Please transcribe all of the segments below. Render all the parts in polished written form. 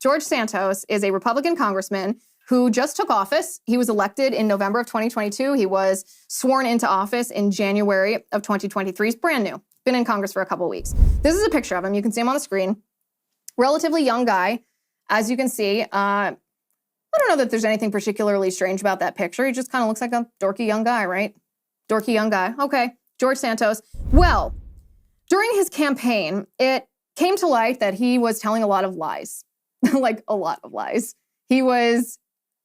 George Santos is a Republican congressman who just took office. He was elected in November of 2022. He was sworn into office in January of 2023. He's brand new. Been in Congress for a couple of weeks. This is a picture of him. You can see him on the screen. Relatively young guy, as you can see. I don't know that there's anything particularly strange about that picture. He just kind of looks like a dorky young guy, right? Dorky young guy. Okay, George Santos. Well, during his campaign, it came to light that he was telling a lot of lies, like a lot of lies. He was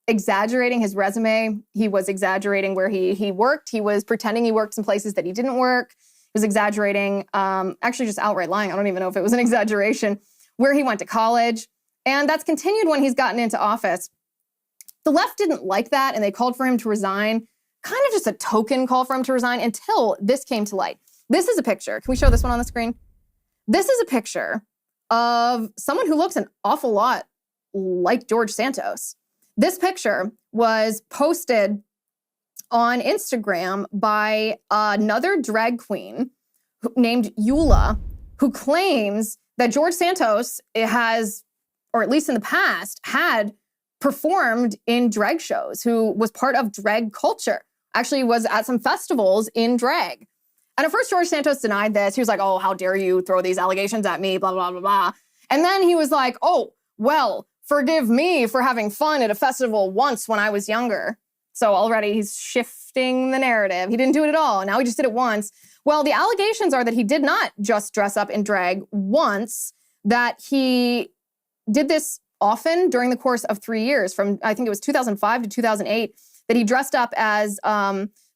exaggerating his resume. He was exaggerating where he worked. He was pretending he worked in places that he didn't work. He was exaggerating, actually just outright lying. I don't even know if it was an exaggeration, where he went to college. And that's continued when he's gotten into office. The left didn't like that, and they called for him to resign. Kind of just a token call for him to resign until this came to light. This is a picture. Can we show this one on the screen? This is a picture of someone who looks an awful lot like George Santos. This picture was posted on Instagram by another drag queen named Eula, who claims that George Santos has, or at least in the past, had performed in drag shows, who was part of drag culture, actually was at some festivals in drag. And at first, George Santos denied this. He was like, oh, how dare you throw these allegations at me, blah, blah, blah, blah. And then he was like, oh, well, forgive me for having fun at a festival once when I was younger. So already he's shifting the narrative. He didn't do it at all. Now he just did it once. Well, the allegations are that he did not just dress up in drag once, that he did this often during the course of 3 years, from I think it was 2005 to 2008, that he dressed up as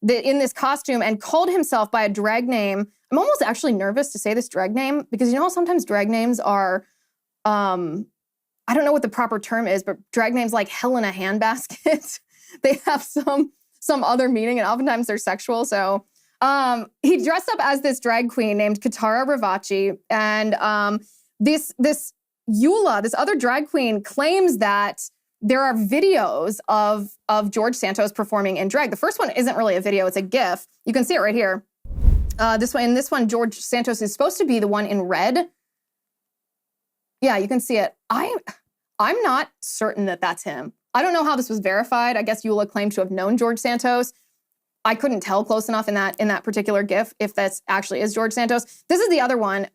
in this costume and called himself by a drag name. I'm almost actually nervous to say this drag name because you know how sometimes drag names are, I don't know what the proper term is, but drag names like hell in a handbasket, they have some other meaning, and oftentimes they're sexual. So he dressed up as this drag queen named Katara Ravachi, and this Eula, this other drag queen, claims that there are videos of George Santos performing in drag. The first one isn't really a video, it's a GIF. You can see it right here. In this one, George Santos is supposed to be the one in red. Yeah, you can see it. I'm not certain that that's him. I don't know how this was verified. I guess Eula claimed to have known George Santos. I couldn't tell close enough in that particular GIF if that's actually is George Santos. This is the other one.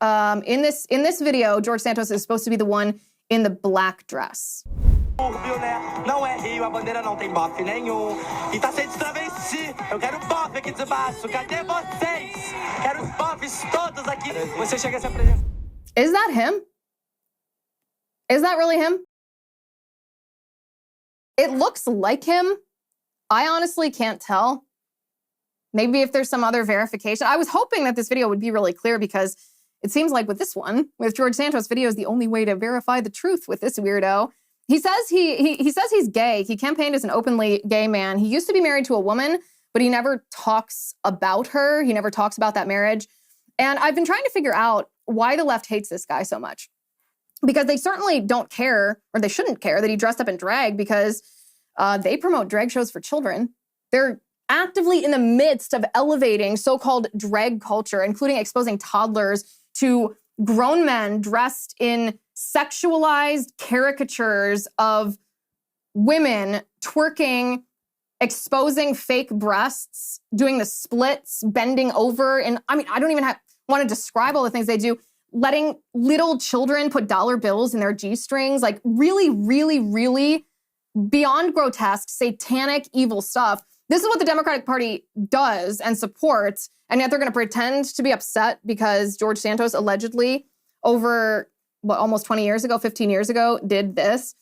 In this video, George Santos is supposed to be the one in the black dress. Não é Rio, a bandeira não tem bofe nenhum. E tá cheio de travesti. Eu quero bofe aqui debaixo. Cadê vocês? Quero os bofes todos aqui. Você chega a se apresentar. Is that him? Is that really him? It looks like him. I honestly can't tell. Maybe if there's some other verification. I was hoping that this video would be really clear because it seems like with this one, with George Santos, video is the only way to verify the truth with this weirdo. He says he says he's gay. He campaigned as an openly gay man. He used to be married to a woman, but he never talks about her. He never talks about that marriage. And I've been trying to figure out why the left hates this guy so much. Because they certainly don't care, or they shouldn't care, that he dressed up in drag because they promote drag shows for children. They're actively in the midst of elevating so-called drag culture, including exposing toddlers to grown men dressed in sexualized caricatures of women twerking, exposing fake breasts, doing the splits, bending over. And I mean, I don't even want to describe all the things they do. Letting little children put dollar bills in their G-strings, like really, really, really beyond grotesque, satanic, evil stuff. This is what the Democratic Party does and supports, and yet they're going to pretend to be upset because George Santos allegedly over, almost 20 years ago, 15 years ago, did this.